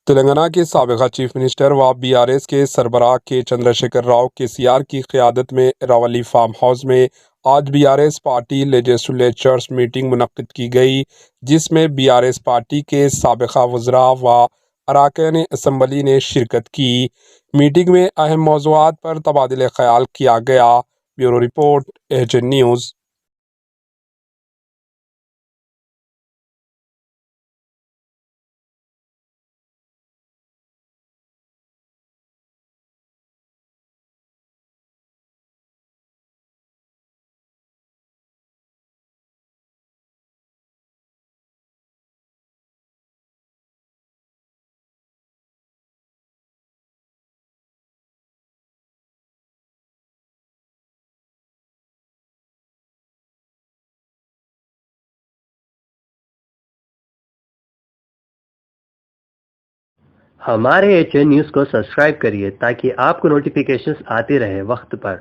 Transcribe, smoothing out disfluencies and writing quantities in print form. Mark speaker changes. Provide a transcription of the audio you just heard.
Speaker 1: तेलंगाना के साबिक़ा chief minister व BRS के सरबराह के चंद्रशेखर राव केसीआर की क़यादत में रावली फार्म हाउस में आज बीआरएस पार्टी लेजिस्लेचर्स मीटिंग मुनक्किद की गई, जिसमें बीआरएस पार्टी के साबिक़ा वज़रा व अरकान असम्बली ने शिरकत की। मीटिंग में अहम मौज़ूआत पर तबादला ख्याल किया गया। Bureau report, HN news.
Speaker 2: हमारे एचएन न्यूज़ को सब्सक्राइब करिए ताकि आपको नोटिफिकेशंस आते रहे वक्त पर।